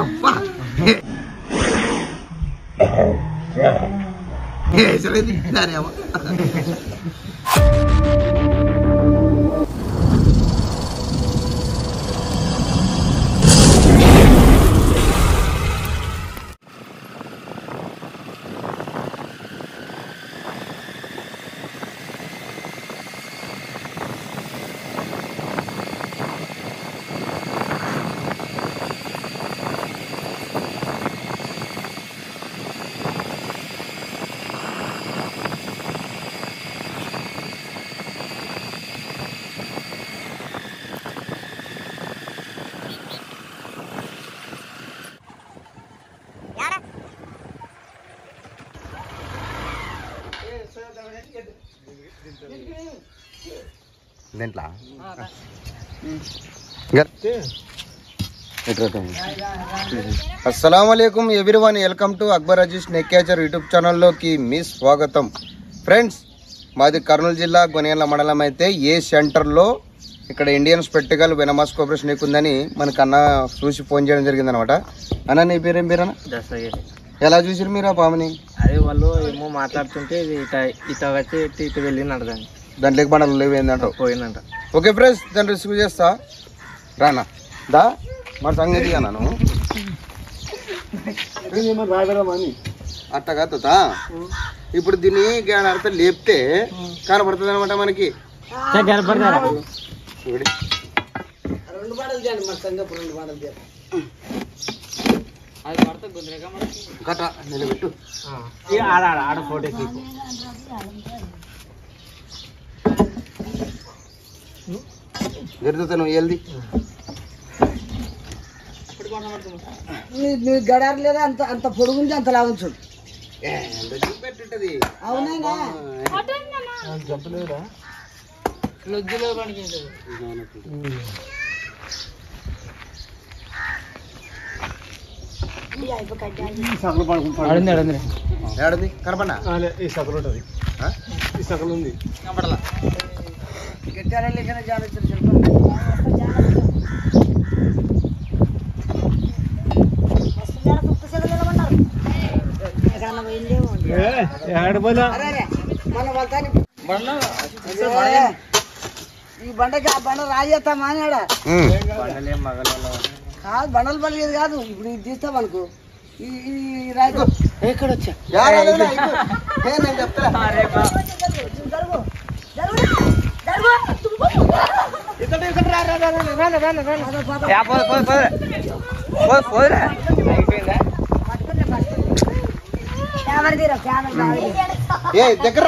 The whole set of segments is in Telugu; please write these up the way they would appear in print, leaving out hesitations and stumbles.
అబ్బా దానేమో దీంట్లో అస్సలాముఅలైకుం everyone, welcome to Akbar Aziz snake catcher YouTube ఛానల్లోకి మీ స్వాగతం. ఫ్రెండ్స్, మాది కర్నూలు జిల్లా గొనియన్ల మండలం. అయితే ఏ సెంటర్లో ఇక్కడ ఇండియన్ స్పెక్టికల్ వెనమాస్ కోఆపరేషన్ ఉందని మనకు అన్న చూసి ఫోన్ చేయడం జరిగింది అనమాట. అన్న నీ పేరేం పేరు అన్న? ఎలా చూసారు మీరు ఆ పాముని? అదే వాళ్ళు ఏమో మాట్లాడుతుంటే ఇట వచ్చి ఇటు వెళ్ళిందంట, దాంట్లోకి బండలు లేవు ఏంటంట పోయిందంట. ఓకే ఫ్రెండ్స్, దాన్ని రిసీవ్ చేస్తా రానా దా మన సంగతి అన్నాను అట్ట కాదా. ఇప్పుడు దీన్ని అర్థం లేపితే కనపడుతుంది అనమాట మనకి. నిలబెట్టు ఆడ ఫోటో జరుగుతా నువ్వు వెళ్ది గడారు లేదా అంత అంత పొడుగుంది అంత లాగుంచుడు. చూపెట్టుంటది. అవునా ఏడది కనపడా ఈ సగలు ఉంటుంది, ఈ సగలు ఉంది కనపడలా. ఈ బండకి ఆ బండ రాజేస్తామా అని ఆడ కాదు, బండలు పడలేదు కాదు. ఇప్పుడు ఇది తీస్తాం అనుకో, ఈ రాజు ఎక్కడ వచ్చా దగ్గర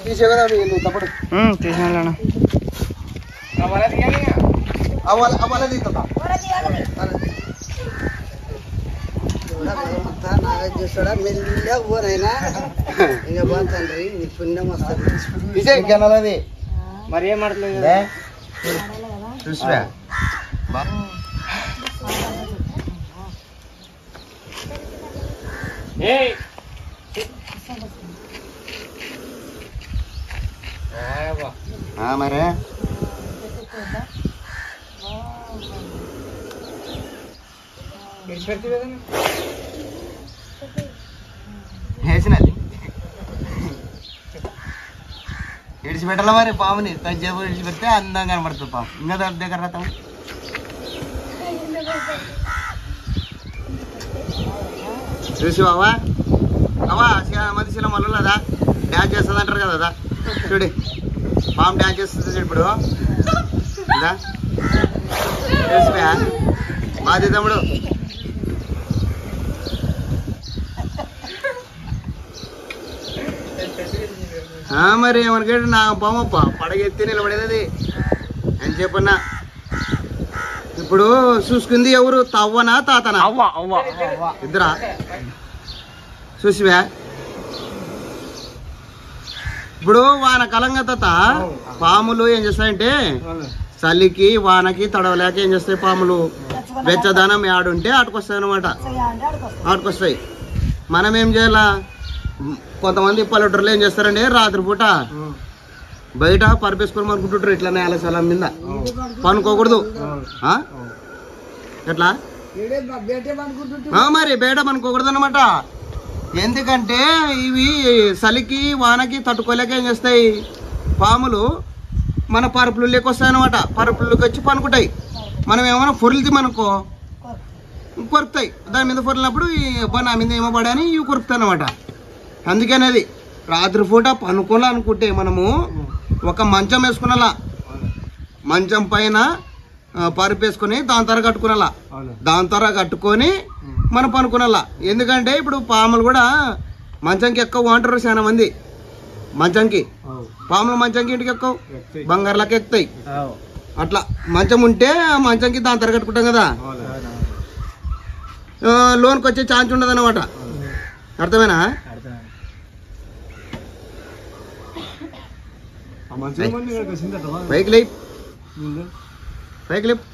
తీసే కదా నువ్వు తప్పుడు తీసినా చూస్తాడా మెల్లగా పోనైనా ఇంకా పోతండ్రి నీ పుణ్యం వస్తుంది. తీసే మరి ఏం మాడలేదు చూసివా మరే వేసినది విడిచిపెట్టాల మరి పాముని. కొంచెంసేపు విడిచిపెడితే అందంగా కనబడుతుంది పాము. ఇంకా దగ్గర రాతాము. చూసివావా అవా మధ్యశీల మళ్ళా డ్యాన్స్ చేస్తుంది అంటారు కదా. చూడు పాము డ్యాన్స్ చేస్తుంది ఇప్పుడు. చూసివా మాది తమ్ముడు. మరి ఏమనుకంటే నా పామప్ప పడగెత్తి నిలబడేది అని చెప్పన్నా. ఇప్పుడు చూసుకుంది ఎవరు? తవ్వనా తాతనా? ఇద్దరా? చూసివా ఇప్పుడు వానకాలంగా తాత పాములు ఏం చేస్తాయంటే చలికి వానకి తడవలేక ఏం చేస్తాయి పాములు వెచ్చదనం ఆడుంటే ఆటుకొస్తాయి అనమాట. ఆటుకొస్తాయి. మనం ఏం చేయాలా? కొంతమంది పల్లెటూరులో ఏం చేస్తారండి, రాత్రిపూట బయట పరిపేసుకొని అనుకుంటుంటారు ఇట్లా నేల స్థలం మీద పనుకోకూడదు. ఎట్లా మరి బయట పనుకోకూడదు అనమాట. ఎందుకంటే ఇవి చలికి వానకి తట్టుకోలేక ఏం చేస్తాయి, పాములు మన పరుపులు వస్తాయి అనమాట. పరుపులకి వచ్చి పనుకుంటాయి. మనం ఏమైనా పొరులుది మనకో కొరుకుతాయి. దాని మీద పొరిలినప్పుడు నా మీద ఏమో పడని ఇవి కొరుకుతాయి అనమాట. అందుకనేది రాత్రిపూట పనుకోవాలనుకుంటే మనము ఒక మంచం వేసుకునేలా, మంచం పైన పరుపు వేసుకుని దాని తర కట్టుకునేలా, దాని తర కట్టుకొని మనం పనుకునేలా. ఎందుకంటే ఇప్పుడు పాములు కూడా మంచంకి ఎక్కువ అంటారు చాలా మంది. మంచంకి పాములు మంచంకి ఇంటికి ఎక్కువ బంగారులకి ఎక్కుతాయి. అట్లా మంచం ఉంటే మంచంకి దాని తర కట్టుకుంటాం కదా, లోన్కి వచ్చే ఛాన్స్ ఉండదు అనమాట. అర్థమేనా? పైకి లేప్, పైకి లేప్.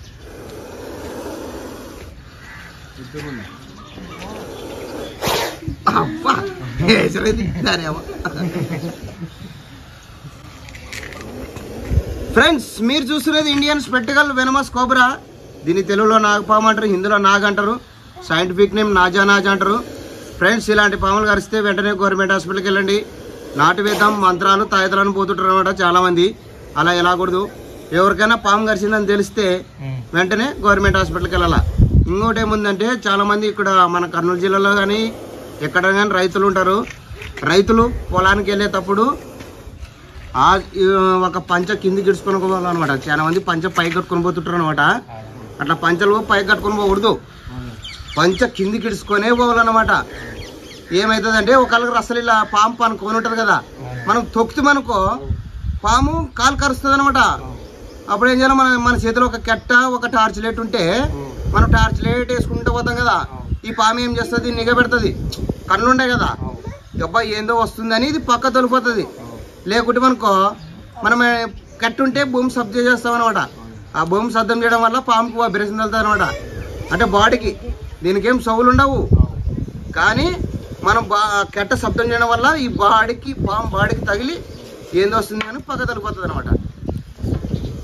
ఫ్రెండ్స్, మీరు చూస్తున్నది ఇండియన్ స్పెక్టికల్ వెనమస్ కోబ్రా. దీన్ని తెలుగులో నాగపాము అంటారు, హిందీలో నాగ్ అంటారు, సైంటిఫిక్ నేమ్ నాజా అంటారు. ఫ్రెండ్స్, ఇలాంటి పాములు కరిస్తే వెంటనే గవర్నమెంట్ హాస్పిటల్కి వెళ్ళండి. నాటు వేద్దాం మంత్రాలు తాయితలను పోతుంటారు అనమాట చాలామంది. అలా వెళ్ళకూడదు. ఎవరికైనా పాము కరిచిందని తెలిస్తే వెంటనే గవర్నమెంట్ హాస్పిటల్కి వెళ్ళాలా. ఇంకోటి ఏముందంటే చాలామంది ఇక్కడ మన కర్నూలు జిల్లాలో కానీ ఎక్కడ కానీ రైతులు ఉంటారు. రైతులు పొలానికి వెళ్ళేటప్పుడు ఒక పంచ కింది గిడుచుకొని పోవాలన్నమాట. చాలా మంది పంచ పైకి కట్టుకొని పోతుంటారు అనమాట. అట్లా పంచలు పైకి కట్టుకొని పోకూడదు, పంచ కింది గిడుచుకొనే పోవాలన్నమాట. ఏమవుతుందంటే ఒకళ్ళకి అసలు ఇలా పాము పనుకొని ఉంటుంది కదా, మనం తొక్కుతామనుకో పాము కాలు కరుస్తుంది అనమాట. అప్పుడు ఏం చేయాలి, మన చేతిలో ఒక కెట్ట ఒక టార్చ్ లైట్ ఉంటే మనం టార్చ్ లైట్ వేసుకుంటూ పోతాం కదా, ఈ పాము ఏం చేస్తుంది, నిఘ పెడుతుంది. కళ్ళు ఉంటాయి కదా, అబ్బాయి ఏందో వస్తుందని ఇది పక్క తొలిపోతుంది. లేకుంటే మనకో మనం కట్ట ఉంటే భూమి శబ్దం చేస్తాం అనమాట. ఆ భూమి శబ్దం చేయడం వల్ల పాముకు వైబ్రేషన్ వెళ్తుంది అనమాట. అంటే బాడీకి దీనికి ఏం సౌలు ఉండవు, కానీ మనం కెట్ట శబ్దం చేయడం వల్ల ఈ బాడీకి పాము బాడీకి తగిలి ఏందో వస్తుంది అని పక్క తొలిపోతుంది అనమాట.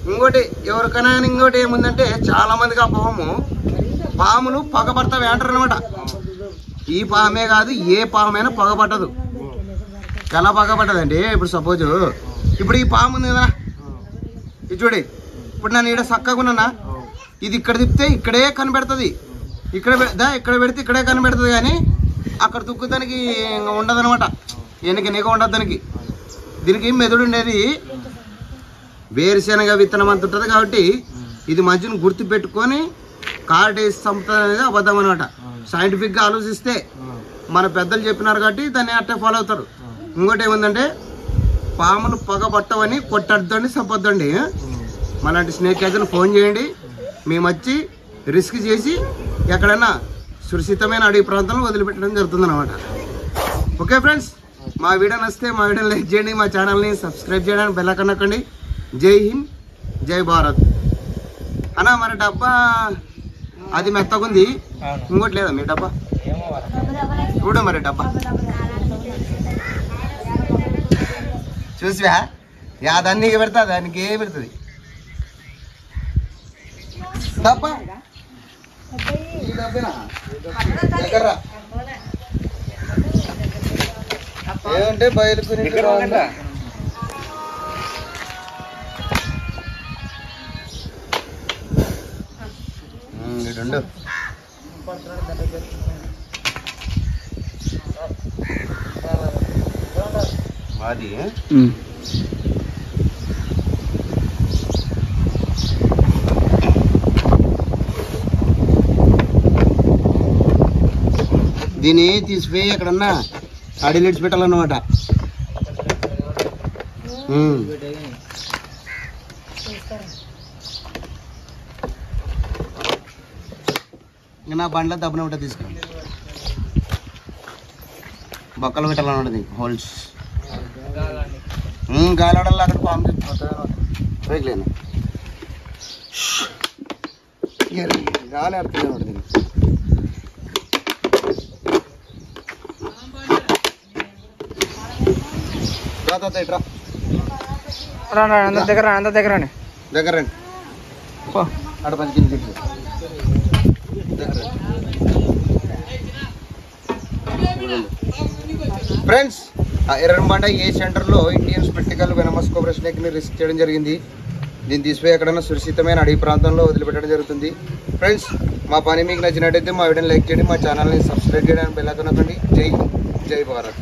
ఇంకోటి ఎవరికైనా ఇంకోటి ఏముందంటే చాలా మందికి ఆ పాములు పగబడతావి అంటారు అనమాట. ఈ పామే కాదు, ఏ పామైనా పగబట్టదు. ఎలా పగబట్టదండి, ఇప్పుడు సపోజ్ ఇప్పుడు ఈ పాము ఉంది కదా, ఇది చూడి, ఇప్పుడు నన్ను ఇక్కడ చక్కగా ఉన్నానా, ఇది ఇక్కడ తిప్పితే ఇక్కడే కనిపెడుతుంది, ఇక్కడ పెడితే ఇక్కడే కనిపెడుతుంది. కానీ అక్కడ దుక్కుదానికి ఉండదు అనమాట, వెనక నిఘ ఉండదు దానికి. దీనికి మెదడు ఉండేది వేరుశనగ విత్తనం అంత ఉంటుంది కాబట్టి ఇది మంచిని గుర్తు పెట్టుకొని కాటేసి చంపుతుంది అనేది అబద్ధం అనమాట. సైంటిఫిక్గా ఆలోచిస్తే మన పెద్దలు చెప్పినారు కాబట్టి దాన్ని అట్టే ఫాలో అవుతారు. ఇంకోటి ఏముందంటే పాములు పగబట్టవని కొట్టద్దండి, చంపొద్దండి. మలాంటి స్నేక్ క్యాచర్లు ఫోన్ చేయండి, మేము వచ్చి రిస్క్ చేసి ఎక్కడైనా సురక్షితమైన అడవి ప్రాంతంలో వదిలిపెట్టడం జరుగుతుంది అనమాట. ఓకే ఫ్రెండ్స్, మా వీడియో నచ్చితే మా వీడియోని లైక్ చేయండి, మా ఛానల్ని సబ్స్క్రైబ్ చేయడానికి బెల్ ఐకాన్ నొక్కండి. జై హింద్, జై భారత్. అన్నా మరి డబ్బా అది మెత్తగుంది, ఇంకోటి లేదా మీ డబ్బా చూడు మరి డబ్బా చూసివా, యాదాన్ని పెడతా దానికి ఏ పెడుతుంది డబ్బా ఏమంటే బయలుకుని రెండు మాది దీన్ని తీసిపోయి ఎక్కడన్నా అడిలిడ్చి పెట్టాలన్నమాట. ఇంకా నా బండ్లో దబ్బున ఒకటి తీసుకోండి, బొక్కలు పెట్టాలన్నమాట దీనికి హోల్స్. గాలాడల్లో అక్కడ పాము తిప్పిపోతాను, గాలి ఆడుతుంది అన్నమాట దీనికి. రా తాత ఇట్రా అందరి దగ్గర దగ్గర దగ్గర రండి అక్కడ 10 కిలోమీటర్లు దగ్గర ఫ్రెండ్స్ ఎర్రబండ ఏ సెంటర్లో ఇండియన్ స్పెక్టికల్ వెనమస్ కోబ్రా స్నేక్ని రిస్క్ చేయడం జరిగింది. దీన్ని తీసిపోయి ఎక్కడైనా సురక్షితమైన అడవి ప్రాంతంలో వదిలిపెట్టడం జరుగుతుంది. ఫ్రెండ్స్ మా పని మీకు నచ్చినట్టయితే మా వీడియోని లైక్ చేయండి, మా ఛానల్ని సబ్స్క్రైబ్ చేయడానికి బెల్ ఐకాన్ నొక్కండి. జై భారత్.